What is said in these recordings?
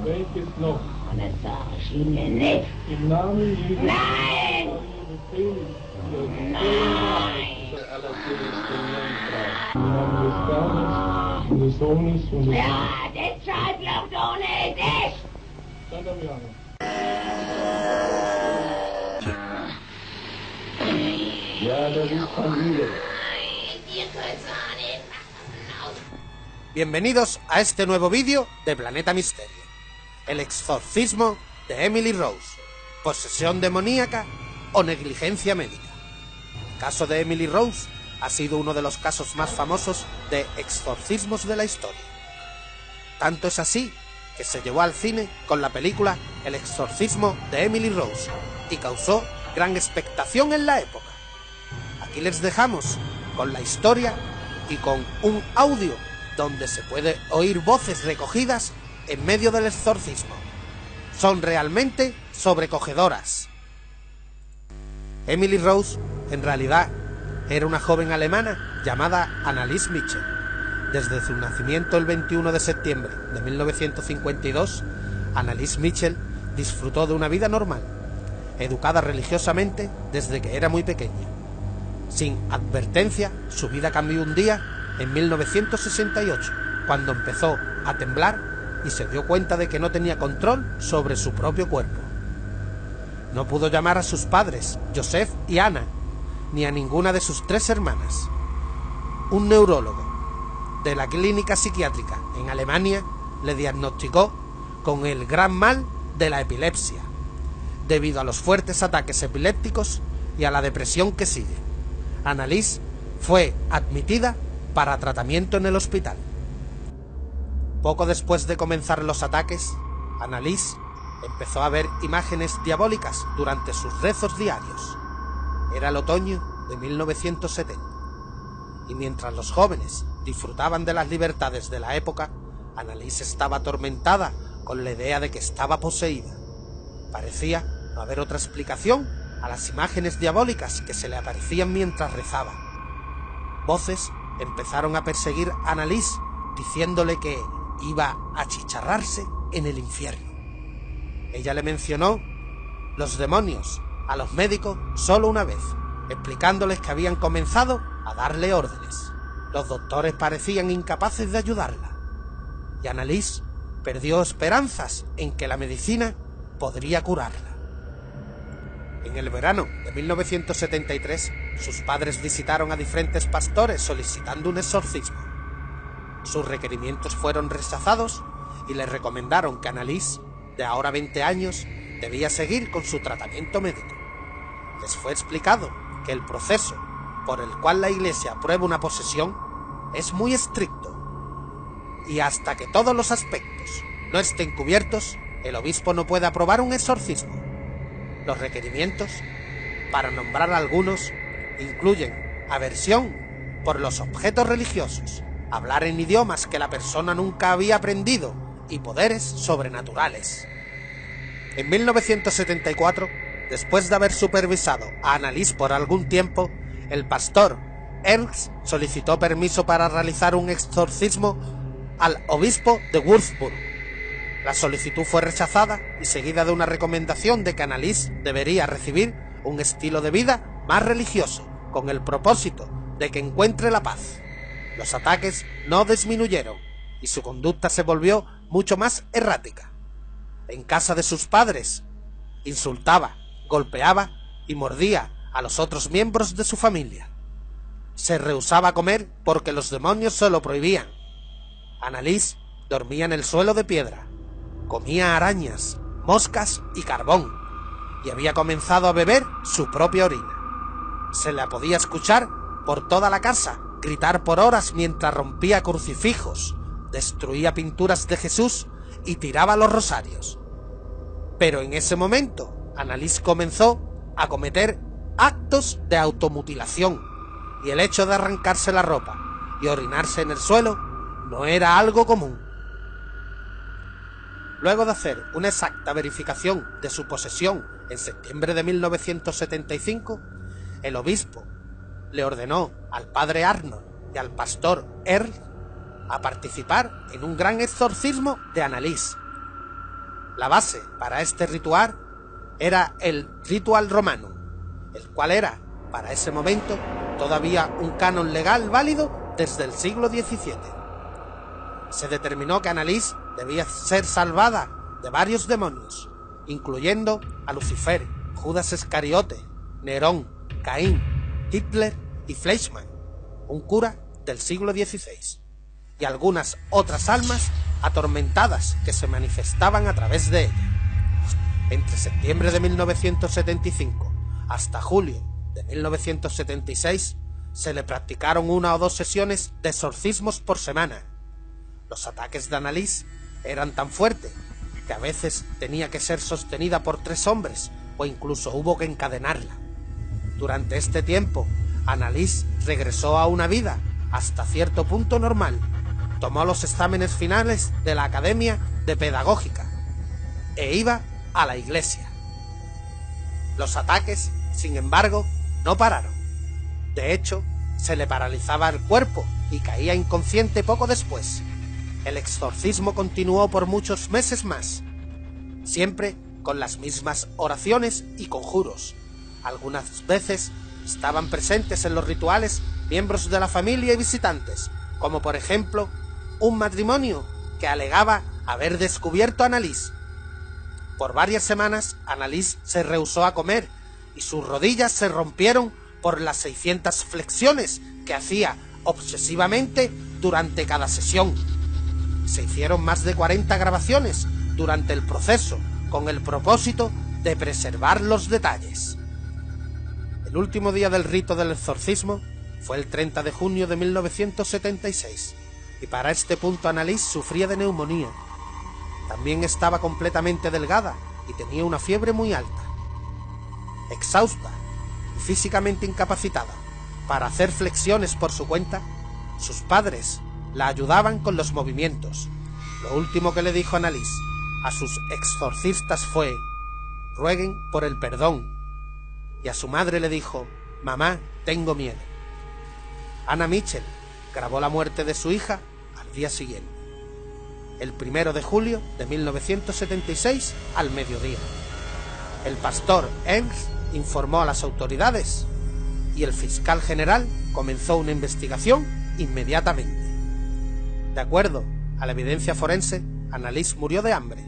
Welches noch? Das sag ich Ihnen nicht. Im Namen Jesu. Nein! Nein! Der allerseligsten Jungfrau. Im Namen des Vaters und des Sohnes und des Ja, deshalb noch ohne dich! Santa Maria. Ja, das ist Familie. Bienvenidos a este nuevo vídeo de Planeta Misterio. El exorcismo de Emily Rose, posesión demoníaca o negligencia médica. El caso de Emily Rose ha sido uno de los casos más famosos de exorcismos de la historia. Tanto es así que se llevó al cine con la película El exorcismo de Emily Rose y causó gran expectación en la época. Aquí les dejamos con la historia y con un audio donde se puede oír voces recogidas en medio del exorcismo. Son realmente sobrecogedoras. Emily Rose, en realidad, era una joven alemana llamada Anneliese Michel. Desde su nacimiento el 21 de septiembre de 1952, Anneliese Michel disfrutó de una vida normal, educada religiosamente desde que era muy pequeña. Sin advertencia, su vida cambió un día en 1968, cuando empezó a temblar y se dio cuenta de que no tenía control sobre su propio cuerpo. No pudo llamar a sus padres, Joseph y Anna, ni a ninguna de sus 3 hermanas. Un neurólogo de la clínica psiquiátrica en Alemania le diagnosticó con el gran mal de la epilepsia, debido a los fuertes ataques epilépticos y a la depresión que sigue. Anneliese fue admitida para tratamiento en el hospital. Poco después de comenzar los ataques, Anneliese empezó a ver imágenes diabólicas durante sus rezos diarios. Era el otoño de 1970, y mientras los jóvenes disfrutaban de las libertades de la época, Anneliese estaba atormentada con la idea de que estaba poseída. Parecía no haber otra explicación a las imágenes diabólicas que se le aparecían mientras rezaba. Voces empezaron a perseguir a Anneliese, diciéndole que iba a achicharrarse en el infierno. Ella le mencionó los demonios a los médicos solo una vez, explicándoles que habían comenzado a darle órdenes. Los doctores parecían incapaces de ayudarla, y Anneliese perdió esperanzas en que la medicina podría curarla. En el verano de 1973, sus padres visitaron a diferentes pastores solicitando un exorcismo. Sus requerimientos fueron rechazados y les recomendaron que Anneliese, de ahora 20 años, debía seguir con su tratamiento médico. Les fue explicado que el proceso por el cual la Iglesia aprueba una posesión es muy estricto, y hasta que todos los aspectos no estén cubiertos, el obispo no puede aprobar un exorcismo. Los requerimientos, para nombrar algunos, incluyen aversión por los objetos religiosos, hablar en idiomas que la persona nunca había aprendido y poderes sobrenaturales. En 1974, después de haber supervisado a Anneliese por algún tiempo, el pastor Ernst solicitó permiso para realizar un exorcismo al obispo de Würzburg. La solicitud fue rechazada y seguida de una recomendación de que Anneliese debería recibir un estilo de vida más religioso, con el propósito de que encuentre la paz. Los ataques no disminuyeron y su conducta se volvió mucho más errática. En casa de sus padres, insultaba, golpeaba y mordía a los otros miembros de su familia. Se rehusaba a comer porque los demonios se lo prohibían. Anneliese dormía en el suelo de piedra, comía arañas, moscas y carbón, y había comenzado a beber su propia orina. Se la podía escuchar por toda la casa gritar por horas mientras rompía crucifijos, destruía pinturas de Jesús y tiraba los rosarios. Pero en ese momento, Anneliese comenzó a cometer actos de automutilación, y el hecho de arrancarse la ropa y orinarse en el suelo no era algo común. Luego de hacer una exacta verificación de su posesión en septiembre de 1975, el obispo le ordenó al padre Arnold y al pastor Earl a participar en un gran exorcismo de Anneliese. La base para este ritual era el Ritual Romanum, el cual era, para ese momento, todavía un canon legal válido desde el siglo XVII. Se determinó que Annalise debía ser salvada de varios demonios, incluyendo a Lucifer, Judas Iscariote, Nerón, Caín, Hitler y Fleischmann, un cura del siglo XVI, y algunas otras almas atormentadas que se manifestaban a través de ella. Entre septiembre de 1975 hasta julio de 1976 se le practicaron 1 o 2 sesiones de exorcismos por semana. Los ataques de Annalise eran tan fuertes que a veces tenía que ser sostenida por 3 hombres o incluso hubo que encadenarla. Durante este tiempo, Annalise regresó a una vida hasta cierto punto normal, tomó los exámenes finales de la Academia de Pedagógica e iba a la iglesia. Los ataques, sin embargo, no pararon. De hecho, se le paralizaba el cuerpo y caía inconsciente poco después. El exorcismo continuó por muchos meses más, siempre con las mismas oraciones y conjuros. Algunas veces estaban presentes en los rituales miembros de la familia y visitantes, como por ejemplo un matrimonio que alegaba haber descubierto a Annalise. Por varias semanas Annalise se rehusó a comer y sus rodillas se rompieron por las 600 flexiones que hacía obsesivamente durante cada sesión. Se hicieron más de 40 grabaciones durante el proceso con el propósito de preservar los detalles. El último día del rito del exorcismo fue el 30 de junio de 1976 y para este punto Annalise sufría de neumonía. También estaba completamente delgada y tenía una fiebre muy alta. Exhausta y físicamente incapacitada para hacer flexiones por su cuenta, sus padres la ayudaban con los movimientos. Lo último que le dijo Annalise a sus exorcistas fue: rueguen por el perdón. Y a su madre le dijo: mamá, tengo miedo. Anna Mitchell grabó la muerte de su hija al día siguiente, el 1 de julio de 1976 al mediodía. El pastor Ernst informó a las autoridades y el fiscal general comenzó una investigación inmediatamente. De acuerdo a la evidencia forense, Annalise murió de hambre.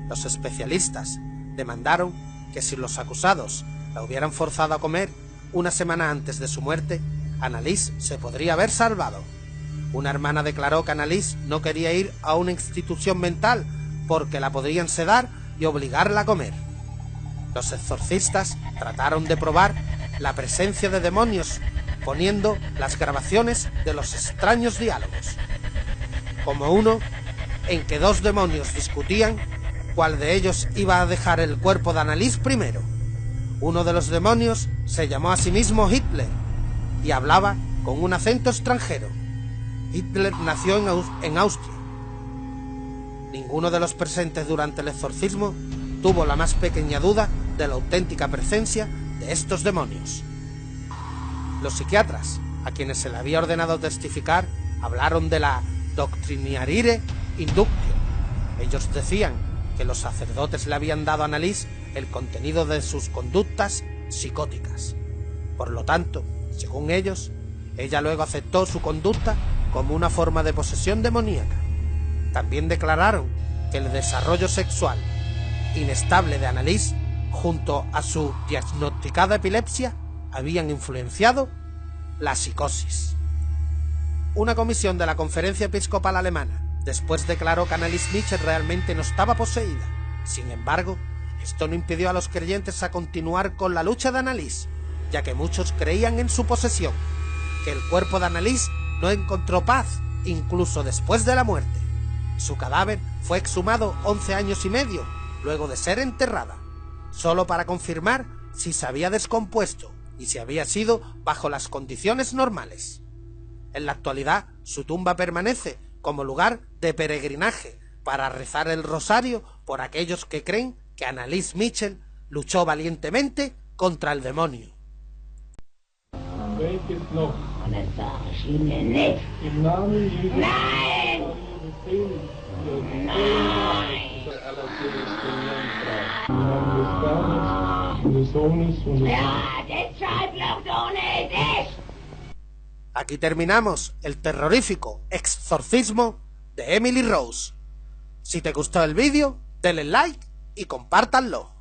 Los especialistas demandaron que si los acusados la hubieran forzado a comer una semana antes de su muerte, Annalise se podría haber salvado. Una hermana declaró que Annalise no quería ir a una institución mental porque la podrían sedar y obligarla a comer. Los exorcistas trataron de probar la presencia de demonios poniendo las grabaciones de los extraños diálogos, como uno en que 2 demonios discutían cuál de ellos iba a dejar el cuerpo de Annalise primero. Uno de los demonios se llamó a sí mismo Hitler y hablaba con un acento extranjero. Hitler nació en Austria. Ninguno de los presentes durante el exorcismo tuvo la más pequeña duda de la auténtica presencia de estos demonios. Los psiquiatras, a quienes se le había ordenado testificar, hablaron de la Doctrinaria Inductio. Ellos decían que los sacerdotes le habían dado a Annalise el contenido de sus conductas psicóticas. Por lo tanto, según ellos, ella luego aceptó su conducta como una forma de posesión demoníaca. También declararon que el desarrollo sexual inestable de Annalise, junto a su diagnosticada epilepsia, habían influenciado la psicosis. Una comisión de la Conferencia Episcopal Alemana después declaró que Annalise Mitchell realmente no estaba poseída. Sin embargo, esto no impidió a los creyentes a continuar con la lucha de Annalise, ya que muchos creían en su posesión, que el cuerpo de Annalise no encontró paz incluso después de la muerte. Su cadáver fue exhumado 11 años y medio luego de ser enterrada, solo para confirmar si se había descompuesto y si había sido bajo las condiciones normales. En la actualidad, su tumba permanece como lugar de peregrinaje para rezar el rosario por aquellos que creen que Annalise Mitchell luchó valientemente contra el demonio. Welches noch? Und das sag ich Ihnen nicht. Im Namen Jesu. Nein! Alle diskriminierten Frauen. Wir haben des Vaters und des Sohnes und des Ja, deshalb perdone dich. Aquí terminamos el terrorífico exorcismo de Emily Rose. Si te gustó el vídeo, denle like y compártanlo.